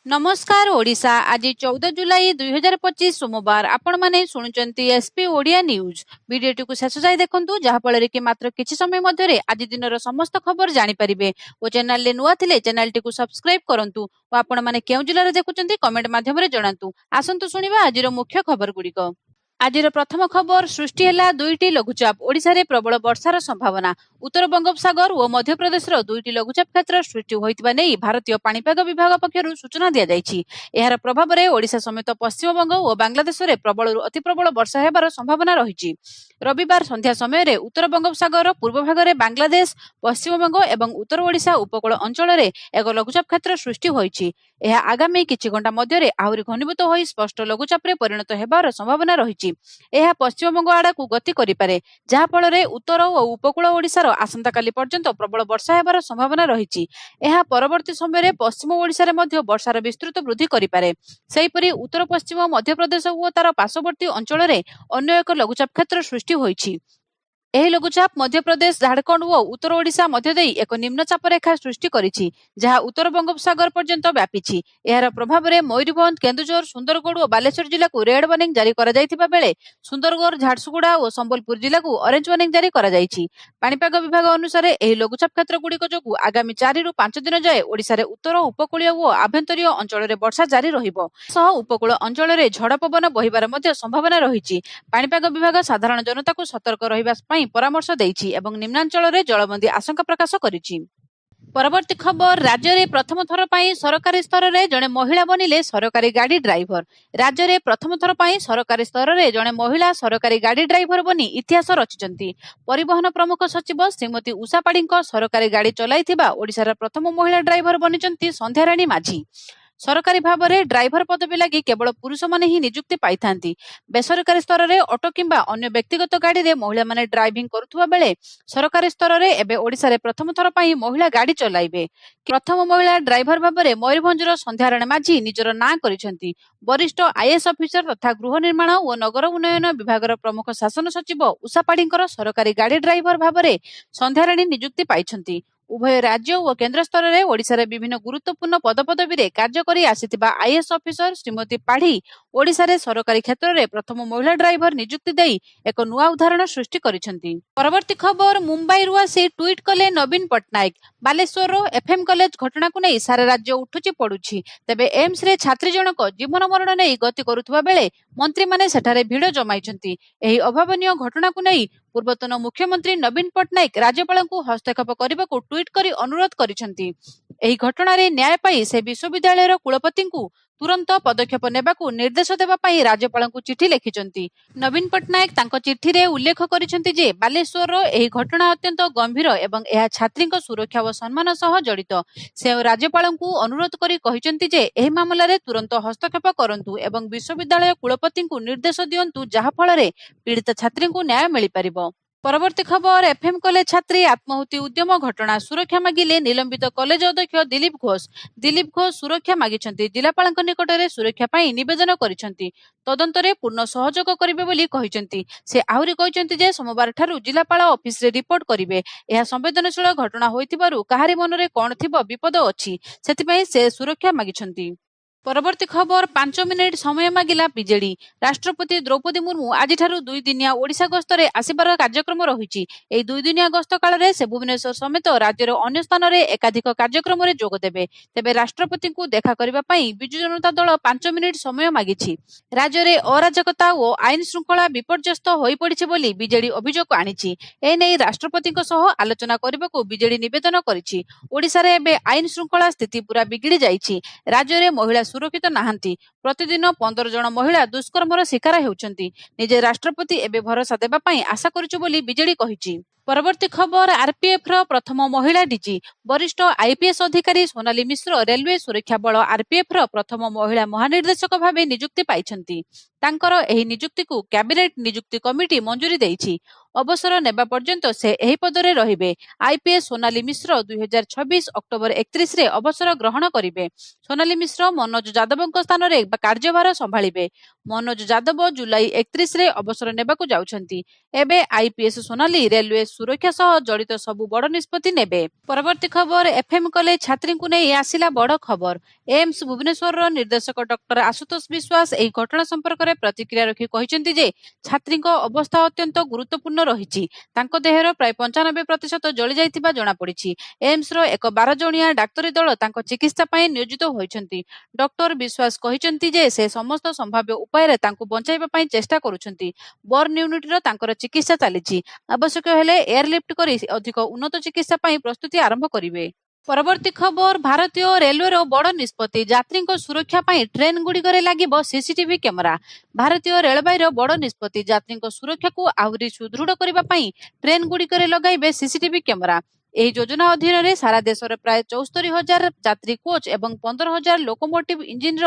नमस्कार ओडिशा आज 14 जुलाई 2025 सोमवार आपण माने शुणुचंती एसपी ओडिया न्यूज वीडियोटी को शेष जाय देखंतु जहा फଳରେ कि मात्र किछि समय मध्यरे आज दिनर समस्त खबर जानि परिबे ओ चैनल ले नुआ थिले चैनलटी को सब्सक्राइब करंतु ओ आपण माने केउ जिल्ला रे देखुचंती कमेंट माध्यम रे जणांतु आसंतु सुनिबा आजिर मुख्य खबर गुडिक। आजिर प्रथम खबर सृष्टि हेला दुईटी लघुचाप ओडिशा रे प्रबल वर्षार संभावना। उत्तर बंगोपसागर और मध्य प्रदेश दुईटी लघुचाप क्षेत्र सृष्टि होइतिबा नै भारतीय पाणीपाग विभाग पक्षरु सूचना दिया जायछि। एहार प्रभाव रे ओडिशा समेत पश्चिम बंग और बांग्लादेश रे प्रबल अति प्रबल वर्षा हेबार संभावना रहिछि। रविवार संध्या समय रे उत्तर बंगोपसागर पूर्व भाग रे बांग्लादेश पश्चिम बंग एवं उत्तर ओडिशा उपकूल अंचल रे एक लघुचाप क्षेत्र सृष्टि होइछि। एहा आगामी किछि घंटा मध्य रे आहुरी घनीभूत होई स्पष्ट लघुचाप रे परिणत हेबार संभावना रहिछि। एहा पश्चिम बंग आड़कू गति करिपारे जहा फଳରେ उत्तर और उपकूल ओडिशार आसंता काली पर्यंत प्रबल वर्षा हेबार संभावना रहिछि। एहा परवर्ती समय रे पश्चिम ओडिशा रे मध्य वर्षार विस्तृत वृद्धि करिपारे। सेहिपरि उत्तर पश्चिम मध्य प्रदेश और तार पार्श्ववर्ती अंचल रे अन्य एक लघुचाप क्षेत्र सृष्टि होइछि। एही लघुचाप मध्य प्रदेश झारखंड और उत्तर ओडिशा मध्य देई एक निम्नचाप रेखा सृष्टि करिछि जहा उत्तर बंगोपसागर पर्यंत व्यापीछि। एहार प्रभाव रे मयूरभंज केन्दुझर सुंदरगढ़ और बालेश्वर जिला को रेड वार्निंग जारी करा जायतिबा बेले सुंदरगढ़ झारसुगुड़ा और संबलपुर जिला को ऑरेंज वार्निंग जारी करा जायछि। पाणीपाग विभाग अनुसार एही लघुचाप क्षेत्र गुड़िक जोगु आगामी 4 रु 5 दिन जाए ओडिशा रे उत्तर उपकूलीय और आभ्यंतरीय अंचल रे वर्षा जारी रहिबो सह उपकूल अंचल रे झड़ पवन बहिबार मध्य संभावना रहिछि। पाणीपाग विभाग साधारण जनता को सतर्क रहिबा परामर्श देइछि एवं निम्नांचल रे जलबंदी आशंका प्रकाश करिछि। परवर्ती खबर राज्य में प्रथम थर पर सरकारी स्तर में जड़े महिला बनिले सरकारी गाड़ी ड्राइवर। राज्य में प्रथम थर पर सरकारी स्तर में जड़े महिला सरकारी गाड़ी ड्राइवर बनी इतिहास रचिचंती। परिवहन प्रमुख सचिव श्रीमती उषा पाढ़ी सरकारी गाड़ी चलाइथिबा ओडिशार प्रथम महिला ड्राइवर बनिचंती संध्याराणी माझी। सरकारी भाव में ड्राइवर पदवी लगी केवल पुरुष माने ही नियुक्ति पाई थांती। बेसरकारी स्तर में ऑटो किंबा अन्य व्यक्तिगत गाड़ी रे महिला माने ड्राइविंग करुथुबा बेले सरकारी स्तर में एबे ओडिशा रे प्रथम थर पई महिला गाड़ी चलाइबे। प्रथम महिला ड्राइवर भाव में मयूरभंजर संध्याराणी माझी निजर नां करिसेंती। वरिष्ठ आईएएस अफिसर तथा गृह निर्माण और नगर उन्नयन विभाग प्रमुख शासन सचिव उषा पाढ़ी सरकारी गाड़ी ड्राइवर भाव में संध्याराणी नियुक्ति पाइछंती। उभय राज्य और केंद्र स्तर में ओडिशा रे विभिन्न गुरुत्वपूर्ण पदपदवी रे कार्य करी आसिथिबा आईएएस अफिसर श्रीमती पाढ़ी ओडिशा रे सरकारी क्षेत्र में प्रथम महिला ड्राइवर नियुक्ति देई एक नुआ उदाहरण सृष्टि करिसेंती। परवर्ती खबर मुंबई रु आसी ट्वीट कले नवीन पट्टनायक। बालेश्वर एफएम कॉलेज घटना को नहीं सारा राज्य उठुची पड़ुछि। तेबे एम्स रे छात्री जनक जीवन मरण नहीं गति करुथुबा बेले मंत्री माने सेठारे भिड़ जमाइछंती। एही अभावनीय घटना को नहीं पूर्वतन मुख्यमंत्री नवीन पट्टनायक राज्यपाल को हस्तक्षेप करने को ट्वीट करी अनुरोध करिसेंती। एही घटना रे न्याय पाई से विश्वविद्यालय कुलपति को तुरंत पदक्षेप नेबाकू निर्देश देबा पाई राज्यपाल को चिठी लिखिचंती। नवीन पट्टनायक तांको चिठी रे उल्लेख करिसेंती जे बालेश्वर एही घटना अत्यंत गंभीर एवं एहा छात्री सुरक्षा और सम्मान सह जड़ित। से राज्यपाल को अनुरोध करी कहिसेंती जे एही मामला रे तुरंत हस्तक्षेप करंतु एवं विश्वविद्यालय कुलपति को निर्देश दियंतु जहा फल रे पीड़ित छात्री को न्याय मिल पारिबो। परवर्ती खबर एफएम कॉलेज छात्री आत्माहुति उद्यम घटना सुरक्षा मागिले निलंबित कॉलेज अध्यक्ष दिलीप घोष। दिलीप घोष सुरक्षा मागिछंती। जिलापाल निकट में सुरक्षा पाई निवेदन करिसंती। तदंतरे पूर्ण सहयोग करिवे बोली कहिसंती। से आहुरी कहिसंती जे सोमवार ठारू जिलापाल ऑफिस रे रिपोर्ट करिवे। एहा संवेदनशील घटना होइतिबारु काहारी मनरे कोन थिबो विपद अछि सेतिपई से सुरक्षा मागिछंती। परवर्ती खबर 5 मिनिट समय मागिला बीजेडी। राष्ट्रपति द्रौपदी मुर्मू आज 2 दिनिया ओडिशा गस्त रे आसिबार कार्यक्रम रहिछि। एई 2 दिनिया गस्त काल रे से भुवनेश्वर समेत राज्यर अन्य स्थान रे एकाधिक कार्यक्रम रे जोग देबे। तेबे राष्ट्रपति को देखा करिबा पई बिजु जनता दल 5 मिनिट समय मागिछि। राज्य रे अराजकता और आईन श्रृंखला विपर्यस्त होई पड़िछि बोली बीजेडी अभियोग आनिछि। ए नै राष्ट्रपति सह आलोचना करबाकू बीजेडी निवेदन करिछि। ओडिशा रे एबे आईन श्रृंखला स्थिति पूरा बिगिड़ी जाइछि। राज्य रे महिला सुरक्षित नाहांती। प्रतिदिन 15 जन महिला दुष्कर्मर शिकार हेउचंती। निजे राष्ट्रपति एबे भरोसा देबा पई आशा करिछु बोली बीजेडी कहिछि। परवर्ती खबर आरपीएफ रो प्रथम महिला डीजी। वरिष्ठ आईपीएस अधिकारी सोनाली मिश्र रेलवे सुरक्षा बल आरपीएफ रो प्रथम महिला महानिर्देशक भावे नियुक्ति पाइछंती। ତାଙ୍କର ଏହି ନିଯୁକ୍ତିକୁ କ୍ୟାବିନେଟ୍ ନିଯୁକ୍ତି କମିଟି ମଞ୍ଜୁରି ଦେଇଛି। ଅବସର ନେବା ପର୍ଯ୍ୟନ୍ତ ସେ ଏହି ପଦରେ ରହିବେ। ଆଇପିଏସ୍ ସୋନାଲି ମିଶ୍ର 2026 ଅକ୍ଟୋବର 31ରେ ଅବସର ଗ୍ରହଣ କରିବେ। ସୋନାଲି ମିଶ୍ର ମନୋଜ ଯାଦବଙ୍କ ସ୍ଥାନରେ କାର୍ଯ୍ୟଭାର ସମ୍ଭାଳିବେ। ମନୋଜ ଯାଦବ ଜୁଲାଇ 31ରେ ଅବସର ନେବାକୁ ଯାଉଛନ୍ତି। ଏବେ ଆଇପିଏସ୍ ସୋନାଲି ରେଲୱେ ସୁରକ୍ଷା ସହ ଜଡ଼ିତ ସବୁ ବଡ଼ ନିଷ୍ପତ୍ତି ନେବେ। ପରବର୍ତ୍ତୀ ଖବର ଏଫ୍ଏମ୍ କଲେଜ ଛାତ୍ରୀଙ୍କୁ ନେଇ ଆସିଲା ବଡ଼ ଖବର। ଏମ୍ସ ଭୁବନେଶ୍ୱରର ନିର୍ଦ୍ଦେଶକ ଡକ୍ଟର ଆଶୁତୋଷ ବିଶ୍ୱାସ ଏହି ଘଟଣା ସମ୍ପର୍କରେ ପ୍ରତିକ୍ରିୟା ରଖି କହିଛନ୍ତି ଯେ ଛାତ୍ରୀଙ୍କ ଅବସ୍ଥା ଅତ୍ୟନ୍ତ ଗୁରୁତ୍ୱପୂର୍ଣ୍ଣ ରହିଛି। ତାଙ୍କ ଦେହର ପ୍ରାୟ 95% ଜଳିଯାଇଥିବା ଜଣାପଡ଼ିଛି। ଏମ୍ସର ଏକ 12 ଜଣିଆ ଡାକ୍ତରୀ ଦଳ ତାଙ୍କ ଚିକିତ୍ସା ପାଇଁ ନିୟୋଜିତ ହୋଇଛନ୍ତି। ଡକ୍ଟର ବିଶ୍ୱାସ କହିଛନ୍ତି ଯେ ସେ ସମସ୍ତ ସମ୍ଭାବ୍ୟ ଉପାୟରେ ତାଙ୍କୁ ବଞ୍ଚାଇବା ପାଇଁ ଚେଷ୍ଟା କରୁଛନ୍ତି। ବର୍ନ ୟୁନିଟ୍ର ତାଙ୍କର ଚିକିତ୍ସା ଚାଲିଛି। ଆବଶ୍ୟକ ହେଲେ ଏୟାରଲିଫ୍ଟ କରି ଅଧିକ ଉନ୍ନତ ଚିକିତ୍ସା ପାଇଁ ପ୍ରସ୍ତୁତି ଆରମ୍ଭ କରିବେ। ପରବର୍ତ୍ତୀ ଖବର ଭାରତୀୟ ରେଲୱେର ବଡ଼ ନିଷ୍ପତ୍ତି। ଯାତ୍ରୀଙ୍କ ସୁରକ୍ଷା ପାଇଁ ଟ୍ରେନ୍‌ଗୁଡ଼ିକରେ ଲାଗିବ ସିସିଟିଭି କ୍ୟାମେରା। ଭାରତୀୟ ରେଳବାଇର ବଡ଼ ନିଷ୍ପତ୍ତି। ଯାତ୍ରୀଙ୍କ ସୁରକ୍ଷାକୁ ଆହୁରି ସୁଦୃଢ଼ କରିବା ପାଇଁ ଟ୍ରେନ୍‌ଗୁଡ଼ିକରେ ଲଗାଇବେ ସିସିଟିଭି କ୍ୟାମେରା। ଏହି ଯୋଜନା ଅଧୀନରେ ସାରା ଦେଶର ପ୍ରାୟ 74,000 ଯାତ୍ରୀ କୋଚ୍ ଏବଂ 15,000 ଲୋକୋମୋଟିଭ୍ ଇଞ୍ଜିନ୍‌ର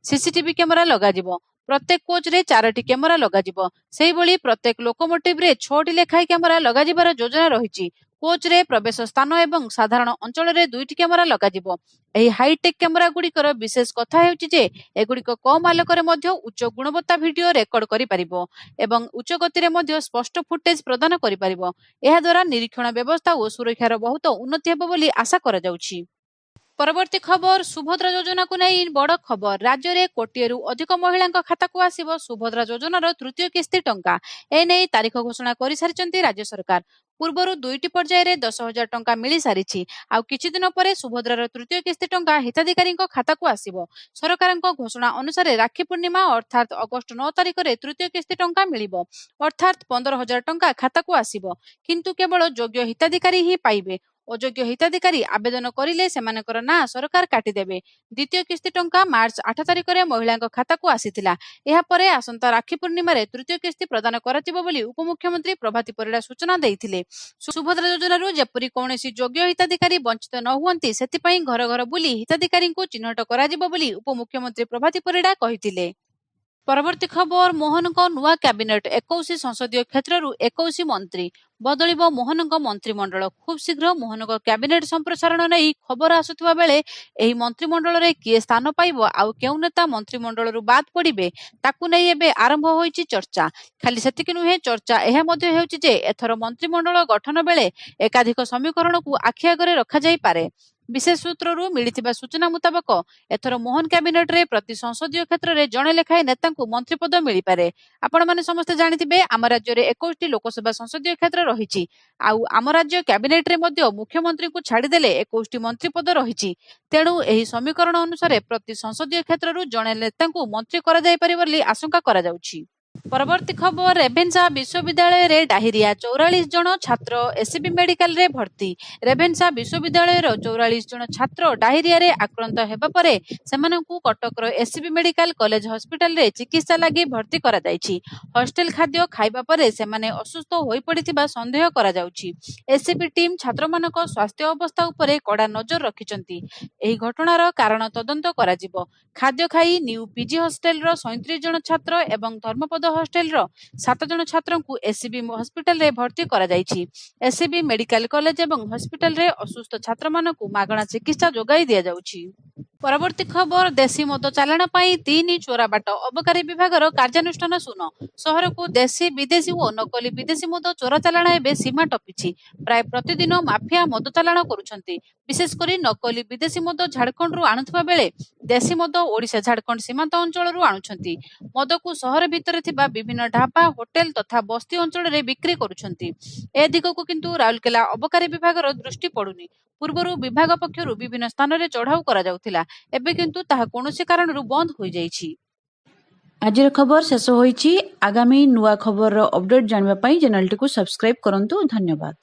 ସିସିଟିଭି କ୍ୟାମେରା ଲଗାଯିବ। ପ୍ରତ୍ୟେକ କୋଚ୍‌ରେ 4ଟି କ୍ୟାମେରା ଲଗାଯିବ। ସେହିଭଳି ପ୍ରତ୍ୟେକ ଲୋକୋମୋଟିଭ୍‌ରେ 6ଟି ଲେଖାଏଁ କ୍ୟାମେରା ଲଗାଯିବାର ଯୋଜନା ରହିଛି। କୋଚ୍‌ରେ ପ୍ରବେଶ ସ୍ଥାନ ଏବଂ ସାଧାରଣ ଅଞ୍ଚଳରେ 2ଟି କ୍ୟାମେରା ଲଗାଯିବ। ଏହି ହାଇଟେକ୍ କ୍ୟାମେରାଗୁଡ଼ିକର ବିଶେଷ କଥା ହେଉଛି ଯେ ଏଗୁଡ଼ିକ କମ୍ ଆଲୋକରେ ମଧ୍ୟ ଉଚ୍ଚ ଗୁଣବତ୍ତା ଭିଡିଓ ରେକର୍ଡ କରିପାରିବ ଏବଂ ଉଚ୍ଚ ଗତିରେ ମଧ୍ୟ ସ୍ପଷ୍ଟ ଫୁଟେଜ୍ ପ୍ରଦାନ କରିପାରିବ। ଏହାଦ୍ୱାରା ନିରୀକ୍ଷଣ ବ୍ୟବସ୍ଥା ଓ ସୁରକ୍ଷାର ବହୁତ ଉନ୍ନତି ହେବ ବୋଲି ଆଶା କରାଯାଉଛି। ପରବର୍ତ୍ତୀ ଖବର ସୁଭଦ୍ରା ଯୋଜନାକୁ ନେଇ ବଡ଼ ଖବର। ରାଜ୍ୟରେ କୋଟିଏରୁ ଅଧିକ ମହିଳାଙ୍କ ଖାତାକୁ ଆସିବ ସୁଭଦ୍ରା ଯୋଜନାର ତୃତୀୟ କିସ୍ତି ଟଙ୍କା। ଏନେଇ ତାରିଖ ଘୋଷଣା କରିସାରିଛନ୍ତି ରାଜ୍ୟ ସରକାର। ପୂର୍ବରୁ 2ଟି ପର୍ଯ୍ୟାୟରେ 10,000 ଟଙ୍କା ମିଳିସାରିଛି। ଆଉ କିଛି ଦିନ ପରେ ସୁଭଦ୍ରାର ତୃତୀୟ କିସ୍ତି ଟଙ୍କା ହିତାଧିକାରୀଙ୍କ ଖାତାକୁ ଆସିବ। ସରକାରଙ୍କ ଘୋଷଣା ଅନୁସାରେ ରାକ୍ଷୀ ପୂର୍ଣ୍ଣିମା ଅର୍ଥାତ୍ ଅଗଷ୍ଟ 9 ତାରିଖରେ ତୃତୀୟ କିସ୍ତି ଟଙ୍କା ମିଳିବ। ଅର୍ଥାତ୍ 15,000 ଟଙ୍କା ଖାତାକୁ ଆସିବ। କିନ୍ତୁ କେବଳ ଯୋଗ୍ୟ ହିତାଧିକାରୀ ହିଁ ପାଇବେ। ଅଯୋଗ୍ୟ ହିତାଧିକାରୀ ଆବେଦନ କରିଲେ ସେମାନଙ୍କର ନାଁ ସରକାର କାଟିଦେବେ। ଦ୍ୱିତୀୟ କିସ୍ତି ଟଙ୍କା ମାର୍ଚ୍ଚ 8 ତାରିଖରେ ମହିଳାଙ୍କ ଖାତାକୁ ଆସିଥିଲା। ଏହାପରେ ଆସନ୍ତା ରାକ୍ଷୀ ପୂର୍ଣ୍ଣିମାରେ ତୃତୀୟ କିସ୍ତି ପ୍ରଦାନ କରାଯିବ ବୋଲି ଉପମୁଖ୍ୟମନ୍ତ୍ରୀ ପ୍ରଭାତୀ ପରିଡ଼ା ସୂଚନା ଦେଇଥିଲେ। ସୁଭଦ୍ରା ଯୋଜନାରୁ ଯେପରି କୌଣସି ଯୋଗ୍ୟ ହିତାଧିକାରୀ ବଞ୍ଚିତ ନ ହୁଅନ୍ତି ସେଥିପାଇଁ ଘର ଘର ବୁଲି ହିତାଧିକାରୀଙ୍କୁ ଚିହ୍ନଟ କରାଯିବ ବୋଲି ଉପମୁଖ୍ୟମନ୍ତ୍ରୀ ପ୍ରଭାତୀ ପରିଡ଼ା କହିଥିଲେ। ପରବର୍ତ୍ତୀ ଖବର ମୋହନଙ୍କ ନୂଆ କ୍ୟାବିନେଟ୍। 21 ସଂସଦୀୟ କ୍ଷେତ୍ରରୁ 21 ମନ୍ତ୍ରୀ। ବଦଳିବ ମୋହନଙ୍କ ମନ୍ତ୍ରିମଣ୍ଡଳ। ଖୁବ୍ ଶୀଘ୍ର ମୋହନଙ୍କ କ୍ୟାବିନେଟ୍ ସମ୍ପ୍ରସାରଣ ନେଇ ଖବର ଆସୁଥିବା ବେଳେ ଏହି ମନ୍ତ୍ରିମଣ୍ଡଳରେ କିଏ ସ୍ଥାନ ପାଇବ ଆଉ କେଉଁ ନେତା ମନ୍ତ୍ରିମଣ୍ଡଳରୁ ବାଦ୍ ପଡ଼ିବେ ତାକୁ ନେଇ ଏବେ ଆରମ୍ଭ ହୋଇଛି ଚର୍ଚ୍ଚା। ଖାଲି ସେତିକି ନୁହେଁ, ଚର୍ଚ୍ଚା ଏହା ମଧ୍ୟ ହେଉଛି ଯେ ଏଥର ମନ୍ତ୍ରିମଣ୍ଡଳ ଗଠନ ବେଳେ ଏକାଧିକ ସମୀକରଣକୁ ଆଖି ଆଗରେ ରଖାଯାଇପାରେ। ବିଶେଷ ସୂତ୍ରରୁ ମିଳିଥିବା ସୂଚନା ମୁତାବକ ଏଥର ମୋହନ କ୍ୟାବିନେଟ୍‌ରେ ପ୍ରତି ସଂସଦୀୟ କ୍ଷେତ୍ରରେ ଜଣେ ଲେଖାଏଁ ନେତାଙ୍କୁ ମନ୍ତ୍ରୀପଦ ମିଳିପାରେ। ଆପଣମାନେ ସମସ୍ତେ ଜାଣିଥିବେ ଆମ ରାଜ୍ୟରେ 21ଟି ଲୋକସଭା ସଂସଦୀୟ କ୍ଷେତ୍ର ରହିଛି। ଆଉ ଆମ ରାଜ୍ୟ କ୍ୟାବିନେଟ୍‌ରେ ମଧ୍ୟ ମୁଖ୍ୟମନ୍ତ୍ରୀଙ୍କୁ ଛାଡ଼ିଦେଲେ 21ଟି ମନ୍ତ୍ରୀପଦ ରହିଛି। ତେଣୁ ଏହି ସମୀକରଣ ଅନୁସାରେ ପ୍ରତି ସଂସଦୀୟ କ୍ଷେତ୍ରରୁ ଜଣେ ନେତାଙ୍କୁ ମନ୍ତ୍ରୀ କରାଯାଇପାରିବ ବୋଲି ଆଶଙ୍କା କରାଯାଉଛି। ପରବର୍ତ୍ତୀ ଖବର ରେଭେନ୍ସା ବିଶ୍ୱବିଦ୍ୟାଳୟରେ ଡାଇରିଆ। 44 ଜଣ ଛାତ୍ର ଏସ୍ସିବି ମେଡିକାଲରେ ଭର୍ତ୍ତି। ରେଭେନ୍ସା ବିଶ୍ୱବିଦ୍ୟାଳୟର 44 ଜଣ ଛାତ୍ର ଡାଇରିଆରେ ଆକ୍ରାନ୍ତ ହେବା ପରେ ସେମାନଙ୍କୁ କଟକର ଏସ୍ସିବି ମେଡିକାଲ କଲେଜ ହସ୍ପିଟାଲରେ ଚିକିତ୍ସା ଲାଗି ଭର୍ତ୍ତି କରାଯାଇଛି। ହଷ୍ଟେଲ ଖାଦ୍ୟ ଖାଇବା ପରେ ସେମାନେ ଅସୁସ୍ଥ ହୋଇପଡ଼ିଥିବା ସନ୍ଦେହ କରାଯାଉଛି। ଏସ୍ସିବି ଟିମ୍ ଛାତ୍ରମାନଙ୍କ ସ୍ୱାସ୍ଥ୍ୟ ଅବସ୍ଥା ଉପରେ କଡ଼ା ନଜର ରଖିଛନ୍ତି। ଏହି ଘଟଣାର କାରଣ ତଦନ୍ତ କରାଯିବ। ଖାଦ୍ୟ ଖାଇ ନିଉ ପିଜି ହଷ୍ଟେଲର 37 ଜଣ ଛାତ୍ର ଏବଂ ଧର୍ମପଦ ହଷ୍ଟେଲର 7 ଜଣ ଛାତ୍ରଙ୍କୁ ଏସ୍ସିବି ହସ୍ପିଟାଲରେ ଭର୍ତ୍ତି କରାଯାଇଛି। ଏସ୍ସିବି ମେଡିକାଲ କଲେଜ ଏବଂ ହସ୍ପିଟାଲରେ ଅସୁସ୍ଥ ଛାତ୍ରମାନଙ୍କୁ ମାଗଣା ଚିକିତ୍ସା ଯୋଗାଇ ଦିଆଯାଉଛି। ପରବର୍ତ୍ତୀ ଖବର ଦେଶୀ ମଦ ଚାଲାଣ ପାଇଁ 3 ଚୋରାବାଟ। ଅବକାରୀ ବିଭାଗର କାର୍ଯ୍ୟାନୁଷ୍ଠାନ ଶୂନ। ସହରକୁ ଦେଶୀ ବିଦେଶୀ ଓ ନକଲି ବିଦେଶୀ ମଦ ଚୋରା ଚାଲାଣ ଏବେ ସୀମା ଟପିଛି। ପ୍ରାୟ ପ୍ରତିଦିନ ମାଫିଆ ମଦ ଚାଲାଣ କରୁଛନ୍ତି। ବିଶେଷ କରି ନକଲି ବିଦେଶୀ ମଦ ଝାଡ଼ଖଣ୍ଡରୁ ଆଣୁଥିବା ବେଳେ ଦେଶୀ ମଦ ଓଡ଼ିଶା ଝାଡ଼ଖଣ୍ଡ ସୀମାନ୍ତ ଅଞ୍ଚଳରୁ ଆଣୁଛନ୍ତି। ମଦକୁ ସହର ଭିତରେ ଥିବା ବିଭିନ୍ନ ଢାବା, ହୋଟେଲ ତଥା ବସ୍ତି ଅଞ୍ଚଳରେ ବିକ୍ରି କରୁଛନ୍ତି। ଏ ଦିଗକୁ କିନ୍ତୁ ରାଉରକେଲା ଅବକାରୀ ବିଭାଗର ଦୃଷ୍ଟି ପଡୁନି। ପୂର୍ବରୁ ବିଭାଗ ପକ୍ଷରୁ ବିଭିନ୍ନ ସ୍ଥାନରେ ଚଢ଼ାଉ କରାଯାଉଥିଲା। ଏବେ କିନ୍ତୁ ତାହା କୌଣସି କାରଣରୁ ବନ୍ଦ ହୋଇଯାଇଛି। ଆଜିର ଖବର ଶେଷ ହୋଇଛି। ଆଗାମୀ ନୂଆ ଖବରର ଅପଡେଟ୍ ଜାଣିବା ପାଇଁ ଚ୍ୟାନେଲଟିକୁ ସବସ୍କ୍ରାଇବ୍ କରନ୍ତୁ। ଧନ୍ୟବାଦ।